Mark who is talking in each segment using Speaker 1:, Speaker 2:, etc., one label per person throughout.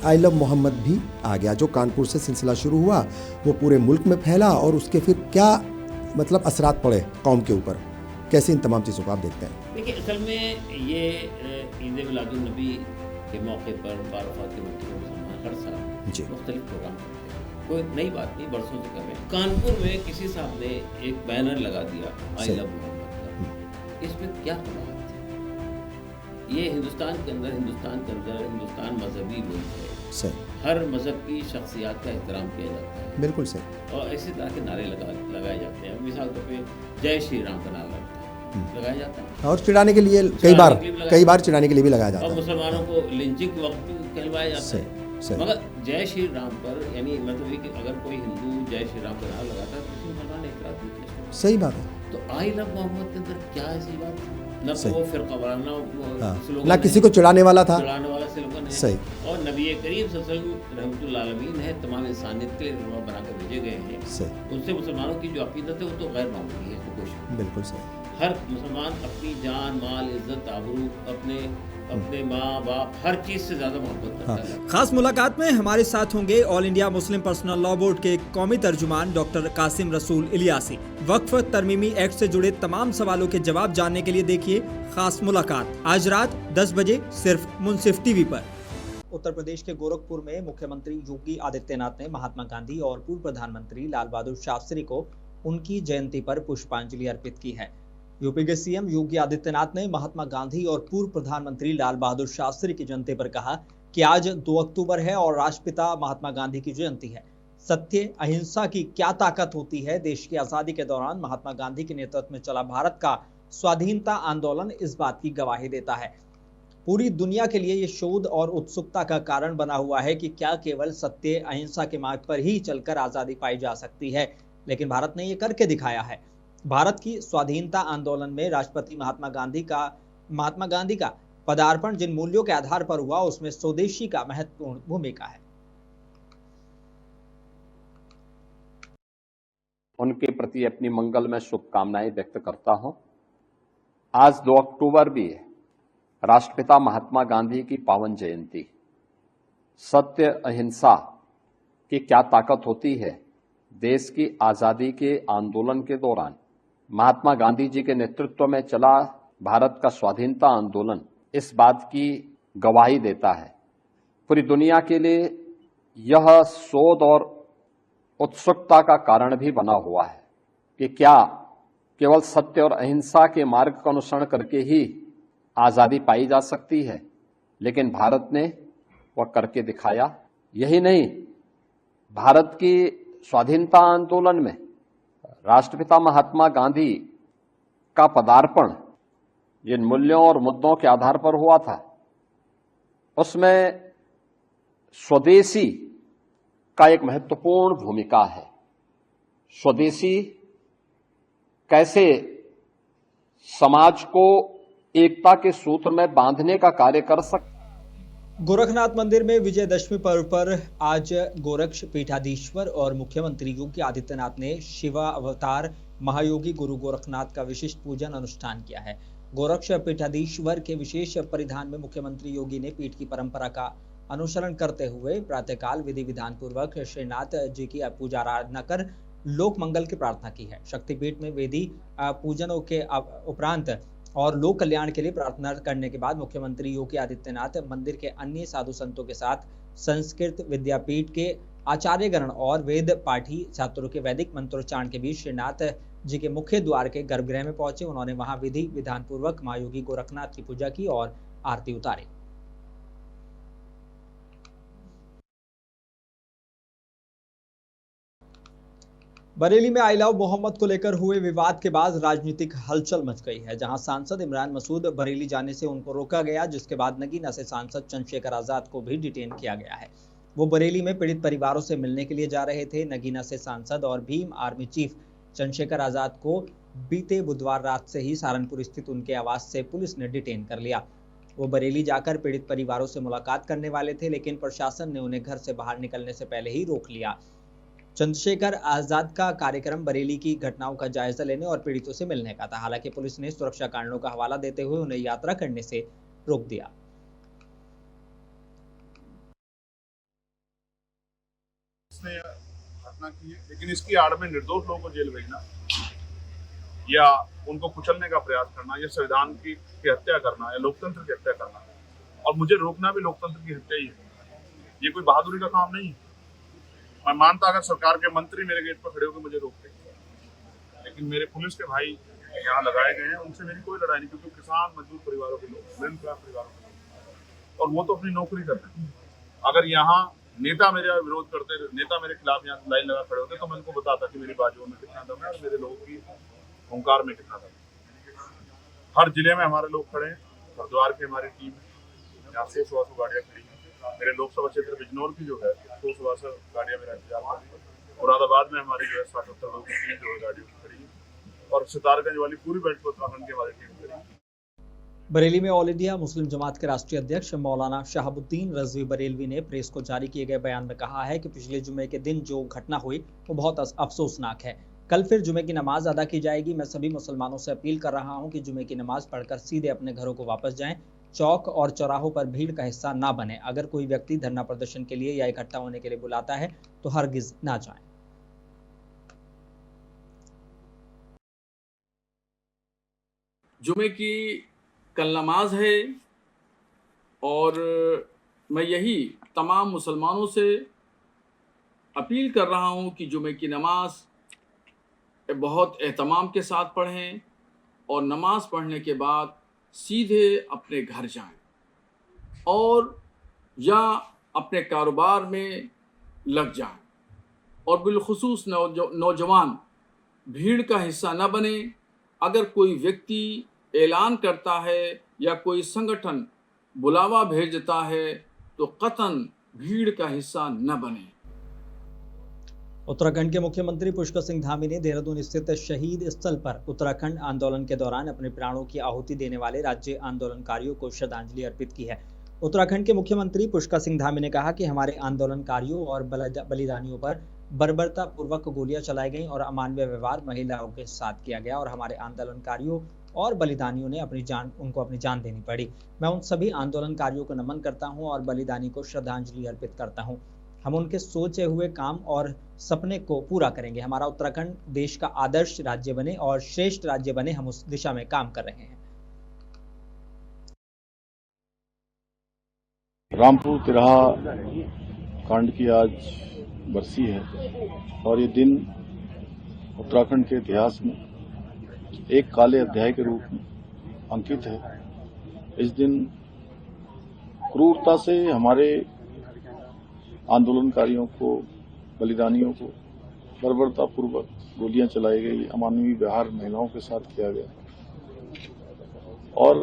Speaker 1: I love Mohammad भी आ गया। जो कानपुर से सिलसिला शुरू हुआ वो पूरे मुल्क में फैला और उसके फिर क्या मतलब असरात पड़े कौम के ऊपर, कैसे इन तमाम चीज़ों को आप देखते हैं?
Speaker 2: देखिए, असल में ये ईद मिलादुन्नबी के मौके पर बारफात के मौके पर मुसलमान हर साल
Speaker 1: जी
Speaker 2: मुख्तलिफ प्रोग्राम करते हैं। कोई नई बात नहीं, बरसों से कर रहे हैं। कानपुर में किसी साहब ने एक बैनर लगा दिया आई लव मोहम्मद का। इसमें क्या कमाल थी? ये हिंदुस्तान के अंदर हिंदुस्तान मजहबी मुल्क है।
Speaker 1: सही,
Speaker 2: हर मजहब की शख्सियात का एहतराम किया जाता है
Speaker 1: बिल्कुल सही।
Speaker 2: और इसी तरह के नारे लगाए जाते हैं। मिसाल तौर पे जय श्री राम का नारा लगाया जाता है
Speaker 1: और चिढ़ाने के लिए कई बार चिढ़ाने के लिए भी लगाया जाता
Speaker 2: और
Speaker 1: है।
Speaker 2: मुसलमानों को लिंचिंग के वक्त भी कहलवाया जाता
Speaker 1: सही,
Speaker 2: है।
Speaker 1: सही।
Speaker 2: मगर जय श्री राम पर यानी मतलब ये कि अगर कोई हिंदू जय श्री राम का नारा लगाता है तो उसमें मुसलमान एतराज़ नहीं कर सकते।
Speaker 1: सही बात है।
Speaker 2: तो आई लव मोहम्मद के अंदर क्या ऐसी बात? न
Speaker 1: सही।
Speaker 2: तो वो फिरका वाराना
Speaker 1: ना किसी को चिढ़ाने वाला था।
Speaker 2: चिढ़ाने वाला स्लोगन है।
Speaker 1: सही।
Speaker 2: और नबी करीम सल्लल्लाहु अलैहि वसल्लम रहमतुल आलमीन है, तमाम इंसानियत के लिए रहनुमा बनाकर भेजे गए हैं।
Speaker 1: सही,
Speaker 2: उनसे मुसलमानों की जो अकीदत है वो तो गैर मामूली है, कोई शक नहीं।
Speaker 1: बिल्कुल सही।
Speaker 2: हर मुसलमान अपनी जान माल इज्जत आबरू अपने माँ बाप हर चीज़ से ज़्यादा मोहब्बत करता है।
Speaker 3: खास मुलाकात में हमारे साथ होंगे all India Muslim personal law board के कौमी तर्जुमान डॉक्टर कासिम रसूल इलियासी। वक्फ तरमीमी एक्ट से जुड़े तमाम सवालों के जवाब जानने के लिए देखिए खास मुलाकात आज रात 10 बजे सिर्फ मुंसिफ टीवी पर। उत्तर प्रदेश के गोरखपुर में मुख्यमंत्री योगी आदित्यनाथ ने महात्मा गांधी और पूर्व प्रधानमंत्री लाल बहादुर शास्त्री को उनकी जयंती पर पुष्पांजलि अर्पित की है। यूपी के सीएम योगी आदित्यनाथ ने महात्मा गांधी और पूर्व प्रधानमंत्री लाल बहादुर शास्त्री की जयंती पर कहा कि आज 2 अक्टूबर है और राष्ट्रपिता महात्मा गांधी की जयंती है। सत्य अहिंसा की क्या ताकत होती है। देश की आजादी के दौरान महात्मा गांधी के नेतृत्व में चला भारत का स्वाधीनता आंदोलन इस बात की गवाही देता है। पूरी दुनिया के लिए ये शोध और उत्सुकता का कारण बना हुआ है कि क्या केवल सत्य अहिंसा के मार्ग पर ही चलकर आजादी पाई जा सकती है, लेकिन भारत ने ये करके दिखाया है। भारत की स्वाधीनता आंदोलन में राष्ट्रपति महात्मा गांधी का पदार्पण जिन मूल्यों के आधार पर हुआ उसमें स्वदेशी का महत्वपूर्ण भूमिका है।
Speaker 4: उनके प्रति अपनी मंगलमय शुभकामनाएं व्यक्त करता हूं। आज 2 अक्टूबर भी है, राष्ट्रपिता महात्मा गांधी की पावन जयंती। सत्य अहिंसा की क्या ताकत होती है। देश की आजादी के आंदोलन के दौरान महात्मा गांधी जी के नेतृत्व में चला भारत का स्वाधीनता आंदोलन इस बात की गवाही देता है। पूरी दुनिया के लिए यह शोध और उत्सुकता का कारण भी बना हुआ है कि क्या केवल सत्य और अहिंसा के मार्ग का अनुसरण करके ही आजादी पाई जा सकती है, लेकिन भारत ने वह करके दिखाया। यही नहीं, भारत की स्वाधीनता आंदोलन में राष्ट्रपिता महात्मा गांधी का पदार्पण जिन मूल्यों और मुद्दों के आधार पर हुआ था उसमें स्वदेशी का एक महत्वपूर्ण भूमिका है। स्वदेशी कैसे समाज को एकता के सूत्र में बांधने का कार्य कर सकता।
Speaker 3: गोरखनाथ मंदिर में विजयदशमी पर्व पर आज गोरक्ष पीठाधीश्वर और मुख्यमंत्री योगी आदित्यनाथ ने शिवा अवतार महायोगी गुरु गोरखनाथ का विशिष्ट पूजन अनुष्ठान किया है। गोरक्ष पीठाधीश्वर के विशेष परिधान में मुख्यमंत्री योगी ने पीठ की परंपरा का अनुसरण करते हुए प्रातःकाल विधि विधान पूर्वक श्रीनाथ जी की पूजा आराधना कर लोक मंगल की प्रार्थना की है। शक्तिपीठ में वेदी पूजनों के उपरांत और लोक कल्याण के लिए प्रार्थना करने के बाद मुख्यमंत्री योगी आदित्यनाथ मंदिर के अन्य साधु संतों के साथ संस्कृत विद्यापीठ के आचार्यगण और वेद पाठी छात्रों के वैदिक मंत्रोच्चारण के बीच श्रीनाथ जी के मुख्य द्वार के गर्भगृह में पहुंचे। उन्होंने वहां विधि विधान पूर्वक महायोगी गोरखनाथ की पूजा की और आरती उतारी। बरेली में आई लव मोहम्मद को लेकर हुए विवाद के बाद राजनीतिक हलचल मच गई है, जहां सांसद इमरान मसूद बरेली जाने से उनको रोका गया, जिसके बाद नगीना से सांसद चंद्रशेखर आजाद को भी डिटेन किया गया है। वो बरेली में पीड़ित परिवारों से मिलने के लिए जा रहे थे। नगीना से सांसद और भीम आर्मी चीफ चंद्रशेखर आजाद को बीते बुधवार रात से ही सहारनपुर स्थित उनके आवास से पुलिस ने डिटेन कर लिया। वो बरेली जाकर पीड़ित परिवारों से मुलाकात करने वाले थे, लेकिन प्रशासन ने उन्हें घर से बाहर निकलने से पहले ही रोक लिया। चंद्रशेखर आजाद का कार्यक्रम बरेली की घटनाओं का जायजा लेने और पीड़ितों से मिलने का था। हालांकि पुलिस ने सुरक्षा कारणों का हवाला देते हुए उन्हें यात्रा करने से रोक दिया।
Speaker 5: इसने घटना की है, लेकिन इसकी आड़ में निर्दोष लोगों को जेल भेजना या उनको कुचलने का प्रयास करना या संविधान की हत्या करना या लोकतंत्र की हत्या करना, और मुझे रोकना भी लोकतंत्र की हत्या ही है। ये कोई बहादुरी का काम नहीं है। मैं मानता अगर सरकार के मंत्री मेरे गेट पर खड़े होकर मुझे रोकते, लेकिन मेरे पुलिस के भाई यहाँ लगाए गए हैं, उनसे मेरी कोई लड़ाई नहीं, क्योंकि किसान मजदूर परिवारों के लोग, मिडिल क्लास परिवारों के लोग, और वो तो अपनी नौकरी करते हैं। अगर यहाँ नेता मेरा विरोध करते, नेता मेरे खिलाफ यहाँ लाइन लगा खड़े होते, तो मैं उनको बताता कि मेरी बाजुओं में कितना दम है और मेरे लोगों की ओंकार में कितना दम है। हर जिले में हमारे लोग खड़े हैं, हरिद्वार की हमारी टीम है, यहाँ 100 गाड़ियाँ खड़ी हैं। मेरे लोकसभा क्षेत्र बिजनौर की जो है 100 गाड़ियाँ मेरा इंतजार कर रही है। मुरादाबाद में हमारी जो है 60-70 लोगों की टीम जो है गाड़ियों की खड़ी है, और सितारगंज वाली पूरी बेल्ट पर उत्तराखंड की हमारी टीम खड़ी है।
Speaker 3: बरेली में ऑल इंडिया मुस्लिम जमात के राष्ट्रीय अध्यक्ष मौलाना शहाबुद्दीन रजवी बरेलवी ने प्रेस को जारी किए गए बयान में कहा है कि पिछले जुमे के दिन जो घटना हुई वो बहुत अफसोसनाक है। कल फिर जुमे की नमाज अदा की जाएगी। मैं सभी मुसलमानों से अपील कर रहा हूं कि जुमे की नमाज पढ़कर सीधे अपने घरों को वापस जाएं। चौक और चौराहों पर भीड़ का हिस्सा ना बने। अगर कोई व्यक्ति धरना प्रदर्शन के लिए या इकट्ठा होने के लिए बुलाता है तो हरगिज ना जाएं।
Speaker 6: जुमे की कल नमाज है और मैं यही तमाम मुसलमानों से अपील कर रहा हूं कि जुमे की नमाज बहुत एहतमाम के साथ पढ़ें और नमाज पढ़ने के बाद सीधे अपने घर जाएं और या अपने कारोबार में लग जाएं, और बिलखुसूस नौजवान भीड़ का हिस्सा न बने। अगर कोई व्यक्ति ऐलान करता है या कोई संगठन बुलावा भेजता है तो कतन भीड़ का हिस्सा न बने।
Speaker 3: उत्तराखंड के मुख्यमंत्री पुष्कर सिंह धामी ने देहरादून स्थित शहीद स्थल पर उत्तराखंड आंदोलन के दौरान अपने प्राणों की आहुति देने वाले राज्य आंदोलनकारियों को श्रद्धांजलि अर्पित की है। उत्तराखंड के मुख्यमंत्री पुष्कर सिंह धामी ने कहा कि हमारे आंदोलनकारियों और बलिदानियों पर बर्बरतापूर्वक गोलियां चलाई गईं और अमानवीय व्यवहार महिलाओं के साथ किया गया और हमारे आंदोलनकारियों और बलिदानियों ने उनको अपनी जान देनी पड़ी। मैं उन सभी आंदोलनकारियों को नमन करता हूं और बलिदानी को श्रद्धांजलि अर्पित करता हूं। हम उनके सोचे हुए काम और सपने को पूरा करेंगे। हमारा उत्तराखंड देश का आदर्श राज्य बने और श्रेष्ठ राज्य बने, हम उस दिशा में काम कर रहे हैं।
Speaker 7: रामपुर तिराहा कांड की आज बरसी है और ये दिन उत्तराखंड के इतिहास में एक काले अध्याय के रूप में अंकित है। इस दिन क्रूरता से हमारे आंदोलनकारियों को, बलिदानियों को बर्बरतापूर्वक गोलियां चलाई गई, अमानवीय व्यवहार महिलाओं के साथ किया गया। और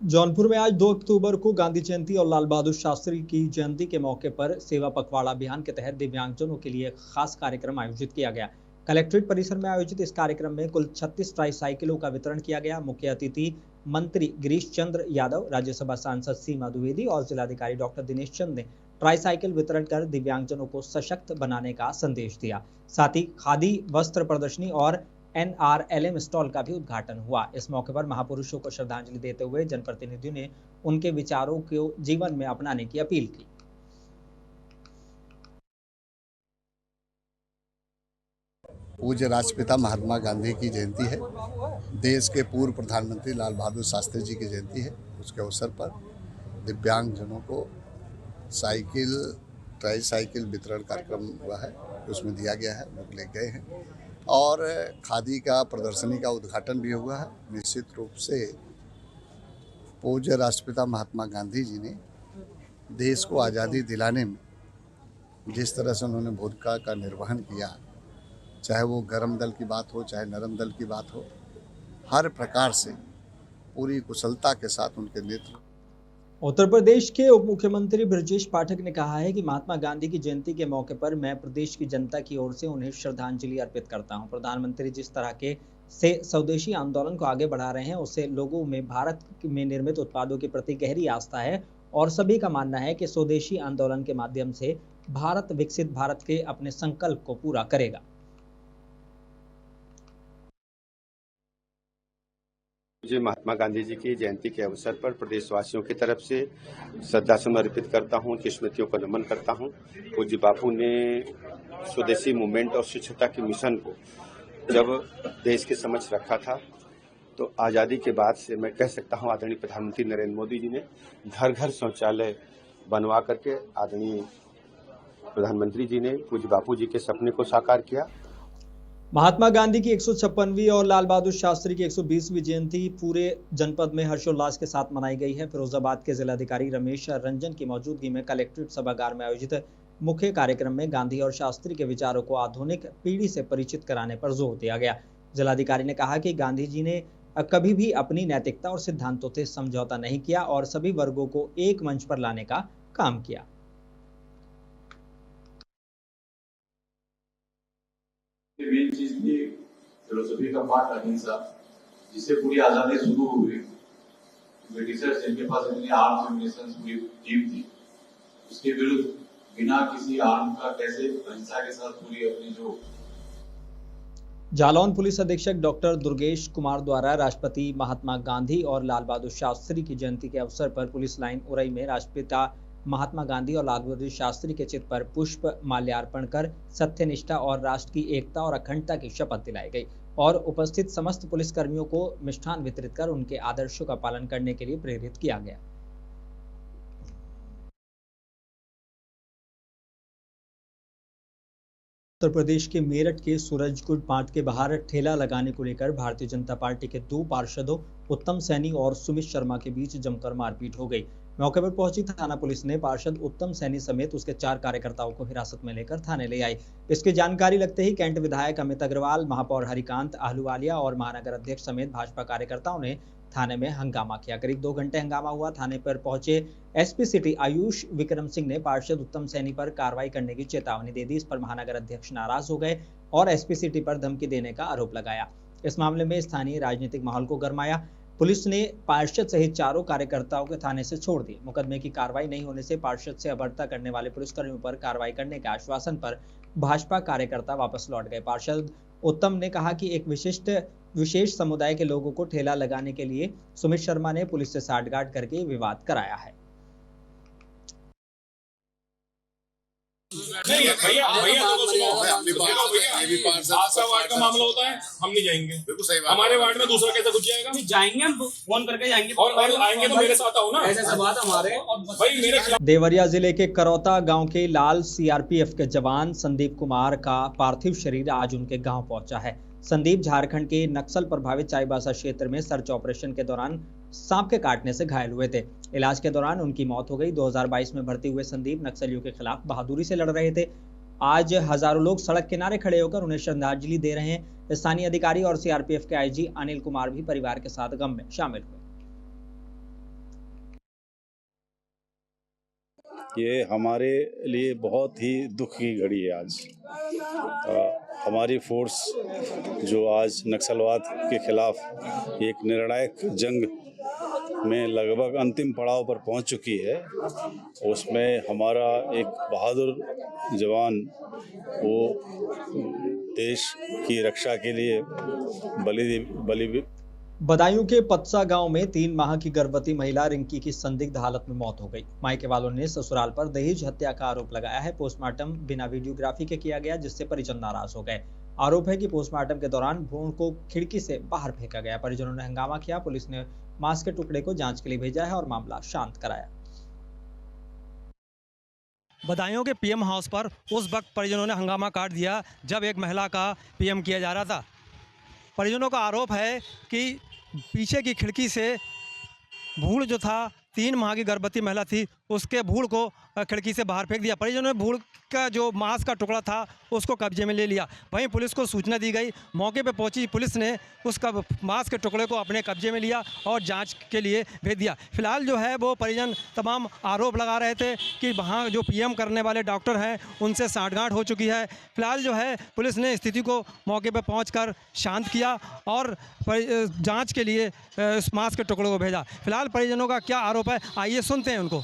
Speaker 3: जौनपुर में आज 2 अक्टूबर को गांधी जयंती और लाल बहादुर शास्त्री की जयंती के मौके पर सेवा पखवाड़ा अभियान के तहत दिव्यांगजनों के लिए खास कार्यक्रम आयोजित किया गया। कलेक्ट्रेट परिसर में आयोजित इस कार्यक्रम में कुल 36 ट्राईसाइकिलों का वितरण किया गया। मुख्य अतिथि मंत्री गिरीश चंद्र यादव, राज्यसभा सांसद सीमा द्विवेदी और जिलाधिकारी डॉक्टर दिनेश चंद ने ट्राईसाइकिल वितरण कर दिव्यांगजनों को सशक्त बनाने का संदेश दिया। साथ ही खादी वस्त्र प्रदर्शनी और NRLM स्टॉल का भी उद्घाटन हुआ। इस मौके पर महापुरुषों को श्रद्धांजलि देते हुए जनप्रतिनिधियों ने उनके विचारों को जीवन में अपनाने की अपील की।
Speaker 8: पूज्य राष्ट्रपिता महात्मा गांधी की जयंती है, देश के पूर्व प्रधानमंत्री लाल बहादुर शास्त्री जी की जयंती है। उसके अवसर पर दिव्यांगजनों को साइकिल, ट्राईसाइकिल वितरण कार्यक्रम हुआ है, उसमें दिया गया है, लोग ले गए हैं और खादी का प्रदर्शनी का उद्घाटन भी हुआ है। निश्चित रूप से पूज्य राष्ट्रपिता महात्मा गांधी जी ने देश को आज़ादी दिलाने में जिस तरह से उन्होंने भूमिका का निर्वहन किया, चाहे वो गर्म दल की बात हो चाहे नरम दल की बात हो, हर प्रकार से पूरी कुशलता के साथ उनके नेतृत्व।
Speaker 3: उत्तर प्रदेश के उप मुख्यमंत्री ब्रजेश पाठक ने कहा है कि महात्मा गांधी की जयंती के मौके पर मैं प्रदेश की जनता की ओर से उन्हें श्रद्धांजलि अर्पित करता हूं। प्रधानमंत्री जिस तरह के से स्वदेशी आंदोलन को आगे बढ़ा रहे हैं, उससे लोगों में भारत में निर्मित उत्पादों के प्रति गहरी आस्था है और सभी का मानना है कि स्वदेशी आंदोलन के माध्यम से भारत विकसित भारत के अपने संकल्प को पूरा करेगा।
Speaker 9: पूज्य महात्मा गांधी जी की जयंती के अवसर पर प्रदेशवासियों की तरफ से श्रद्धासुमन अर्पित करता हूं, उनकी स्मृतियों को नमन करता हूं। पूज्य बापू ने स्वदेशी मूवमेंट और स्वच्छता के मिशन को जब देश के समक्ष रखा था तो आज़ादी के बाद से मैं कह सकता हूं आदरणीय प्रधानमंत्री नरेंद्र मोदी जी ने घर घर शौचालय बनवा करके आदरणीय प्रधानमंत्री जी ने पूज्य बापू जी के सपने को साकार किया।
Speaker 3: महात्मा गांधी की 156वीं और लाल बहादुर शास्त्री की 120वीं जयंती पूरे जनपद में हर्षोल्लास के साथ मनाई गई है। फिरोजाबाद के जिलाधिकारी रमेश रंजन की मौजूदगी में कलेक्ट्रेट सभागार में आयोजित मुख्य कार्यक्रम में गांधी और शास्त्री के विचारों को आधुनिक पीढ़ी से परिचित कराने पर जोर दिया गया। जिलाधिकारी ने कहा कि गांधी जी ने कभी भी अपनी नैतिकता और सिद्धांतों से समझौता नहीं किया और सभी वर्गों को एक मंच पर लाने का काम किया।
Speaker 10: मेन चीज की फिलोसफी का पार्ट अहिंसा, जिससे पूरी आजादी शुरू हुई। ब्रिटिशर्स जिनके पास इतनी आर्म्स एम्यूनिशंस पूरी टीम थी, उसके विरुद्ध बिना किसी आर्म का कैसे अहिंसा के साथ पूरी अपनी जो।
Speaker 3: जालौन पुलिस अधीक्षक डॉक्टर दुर्गेश कुमार द्वारा राष्ट्रपति महात्मा गांधी और लाल बहादुर शास्त्री की जयंती के अवसर पर पुलिस लाइन उरई में राष्ट्रपिता महात्मा गांधी और लाल बहादुर शास्त्री के चित्र पर पुष्प माल्यार्पण कर सत्यनिष्ठा और राष्ट्र की एकता और अखंडता की शपथ दिलाई गई और उपस्थित समस्त पुलिस कर्मियों को मिष्ठान वितरित कर उनके आदर्शों का पालन करने के लिए प्रेरित किया गया। उत्तर प्रदेश के मेरठ के सूरजकुंड मार्ग के बाहर ठेला लगाने को लेकर भारतीय जनता पार्टी के 2 पार्षदों उत्तम सैनी और सुमित शर्मा के बीच जमकर मारपीट हो गई। मौके पर पहुंची थाना पुलिस ने पार्षद उत्तम सैनी समेत उसके 4 कार्यकर्ताओं को हिरासत में लेकर थाने ले आई। इसकी जानकारी लगते ही कैंट विधायक अमित अग्रवाल, महापौर हरिकांत आहलूवालिया और महानगर अध्यक्ष समेत भाजपा कार्यकर्ताओं ने थाने में हंगामा किया। करीब 2 घंटे हंगामा हुआ। थाने पर पहुंचे एसपी सिटी आयुष विक्रम सिंह ने पार्षद उत्तम सैनी पर कार्रवाई करने की चेतावनी दे दी। इस पर महानगर अध्यक्ष नाराज हो गए और एसपी सिटी पर धमकी देने का आरोप लगाया। इस मामले में स्थानीय राजनीतिक माहौल को गरमाया। पुलिस ने पार्षद सहित 4 कार्यकर्ताओं को थाने से छोड़ दिए। मुकदमे की कार्रवाई नहीं होने से पार्षद से अभद्रता करने वाले पुलिसकर्मियों पर कार्रवाई करने के आश्वासन पर भाजपा कार्यकर्ता वापस लौट गए। पार्षद उत्तम ने कहा कि एक विशेष समुदाय के लोगों को ठेला लगाने के लिए सुमित शर्मा ने पुलिस से साठगांठ करके विवाद कराया है।
Speaker 11: नहीं भैया आपका वार्ड का मामला होता है, हम नहीं जाएंगे। बिल्कुल सही बात। हमारे वार्ड में दूसरा कैसे घुस जाएगा? जाएंगे हम, फोन करके जाएंगे और आएंगे तो मेरे साथ आओ ना। ऐसे बात हमारे भाई मेरे खिलाफ।
Speaker 3: देवरिया जिले के करौता गांव के लाल सीआरपीएफ के जवान संदीप कुमार का पार्थिव शरीर आज उनके गांव पहुंचा है। संदीप झारखंड के नक्सल प्रभावित चाईबासा क्षेत्र में सर्च ऑपरेशन के दौरान सांप के काटने से घायल हुए थे। इलाज के दौरान उनकी मौत हो गई। 2022 में भर्ती हुए संदीप नक्सलियों के खिलाफ बहादुरी से लड़ रहे थे। आज हजारों लोग सड़क किनारे खड़े होकर उन्हें श्रद्धांजलि दे रहे हैं। स्थानीय अधिकारी और सीआरपीएफ के आईजी अनिल कुमार भी परिवार के साथ गम में शामिल हुए।
Speaker 7: ये हमारे लिए बहुत ही दुख की घड़ी है आज। हमारी फोर्स जो आज नक्सलवाद के खिलाफ एक निर्णायक जंग में लगभग अंतिम पड़ाव पर पहुंच चुकी है, उसमें हमारा एक बहादुर जवान वो देश की रक्षा के लिए बलि
Speaker 3: बदायूं के पत्सा गांव में 3 माह की गर्भवती महिला रिंकी की संदिग्ध हालत में मौत हो गई। मायके वालों ने ससुराल पर दहेज हत्या का आरोप लगाया है। पोस्टमार्टम बिना वीडियोग्राफी के किया गया, जिससे परिजन नाराज हो गए। आरोप है कि पोस्टमार्टम के दौरान भ्रूण को खिड़की से बाहर फेंका गया। परिजनों ने हंगामा किया। पुलिस ने मांस के टुकड़े को जांच के लिए भेजा है और मामला शांत कराया।
Speaker 12: बदायूं के पीएम हाउस पर उस वक्त परिजनों ने हंगामा काट दिया जब एक महिला का पीएम किया जा रहा था। परिजनों का आरोप है कि पीछे की खिड़की से भ्रूण जो था, 3 माह की गर्भवती महिला थी, उसके भ्रूण को खिड़की से बाहर फेंक दिया। परिजनों ने भ्रूण का जो मांस का टुकड़ा था उसको कब्जे में ले लिया। वहीं पुलिस को सूचना दी गई। मौके पर पहुंची पुलिस ने उसका मांस के टुकड़े को अपने कब्जे में लिया और जांच के लिए भेज दिया। फिलहाल जो है वो परिजन तमाम आरोप लगा रहे थे कि वहाँ जो पीएम करने वाले डॉक्टर हैं उनसे साठगांठ हो चुकी है। फिलहाल जो है पुलिस ने स्थिति को मौके पर पहुँच शांत किया और जाँच के लिए उस मांस के टुकड़े को भेजा। फिलहाल परिजनों का क्या आरोप है, आइए सुनते हैं उनको।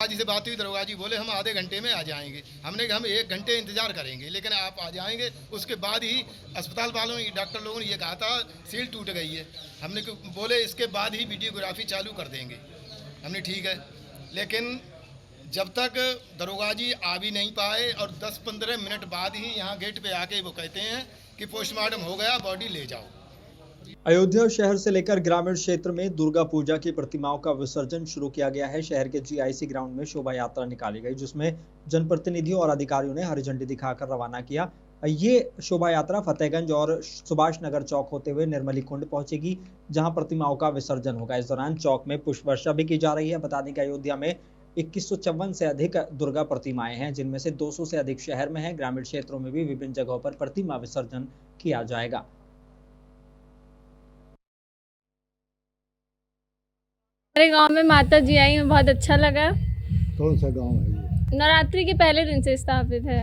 Speaker 13: आज से बात हुई, दरोगा जी बोले हम आधे घंटे में आ जाएंगे। हमने कहा हम 1 घंटे इंतजार करेंगे, लेकिन आप आ जाएंगे। उसके बाद ही अस्पताल वालों ने, डॉक्टर लोगों ने ये कहा था सील टूट गई है। हमने बोले इसके बाद ही वीडियोग्राफी चालू कर देंगे। हमने ठीक है, लेकिन जब तक दरोगा जी आ भी नहीं पाए और 10-15 मिनट बाद ही यहाँ गेट पे आके वो कहते हैं कि पोस्टमार्टम हो गया, बॉडी ले जाओ।
Speaker 3: अयोध्या शहर से लेकर ग्रामीण क्षेत्र में दुर्गा पूजा की प्रतिमाओं का विसर्जन शुरू किया गया है। शहर के GIC ग्राउंड में शोभा यात्रा निकाली गई, जिसमें जनप्रतिनिधियों और अधिकारियों ने हरी झंडी दिखाकर रवाना किया। ये शोभा यात्रा फतेहगंज और सुभाष नगर चौक होते हुए निर्मली कुंड पहुंचेगी, जहां प्रतिमाओं का विसर्जन होगा। इस दौरान चौक में पुष्प वर्षा भी की जा रही है। बता दें कि अयोध्या में 2154 से अधिक दुर्गा प्रतिमाएं हैं, जिनमें से 200 से अधिक शहर में हैं। ग्रामीण क्षेत्रों में भी विभिन्न जगहों पर प्रतिमा विसर्जन किया जाएगा।
Speaker 14: हमारे गांव में माता जी आई में बहुत अच्छा लगा।
Speaker 15: कौन सा गांव है ये?
Speaker 14: नवरात्रि के पहले दिन से स्थापित है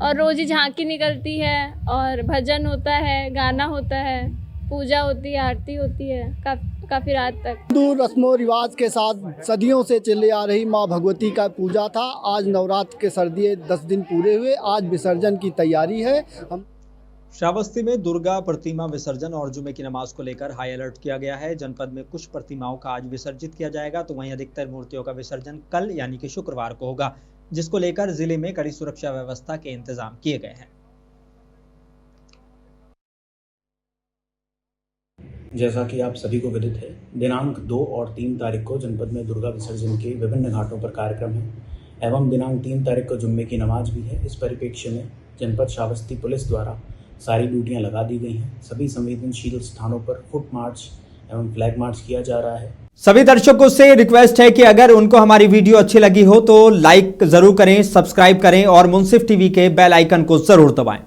Speaker 14: और रोज ही झांकी निकलती है और भजन होता है, गाना होता है, पूजा होती है, आरती होती है काफी रात तक।
Speaker 15: हिंदू रस्मों रिवाज के साथ सदियों से चले आ रही माँ भगवती का पूजा था। आज नवरात्र के सर्दिये 10 दिन पूरे हुए। आज विसर्जन की तैयारी है। हम
Speaker 3: श्रावस्ती में दुर्गा प्रतिमा विसर्जन और जुमे की नमाज को लेकर हाई अलर्ट किया गया है। जनपद में कुछ प्रतिमाओं का आज विसर्जित किया जाएगा, तो वहीं अधिकतर मूर्तियों का विसर्जन कल यानी कि शुक्रवार को होगा, जिसको लेकर जिले में कड़ी सुरक्षा व्यवस्था के इंतजाम किए गए हैं।
Speaker 16: जैसा कि आप सभी को विदित है, दिनांक 2 और 3 तारीख को जनपद में दुर्गा विसर्जन के विभिन्न घाटों पर कार्यक्रम है एवं दिनांक 3 तारीख को जुम्मे की नमाज भी है। इस परिप्रेक्ष्य में जनपद श्रावस्ती पुलिस द्वारा सारी ड्यूटियां लगा दी गई हैं। सभी संवेदनशील स्थानों पर फुट मार्च एवं फ्लैग मार्च किया जा रहा है।
Speaker 3: सभी दर्शकों से रिक्वेस्ट है कि अगर उनको हमारी वीडियो अच्छी लगी हो तो लाइक जरूर करें, सब्सक्राइब करें और मुंसिफ टीवी के बेल आइकन को जरूर दबाएं।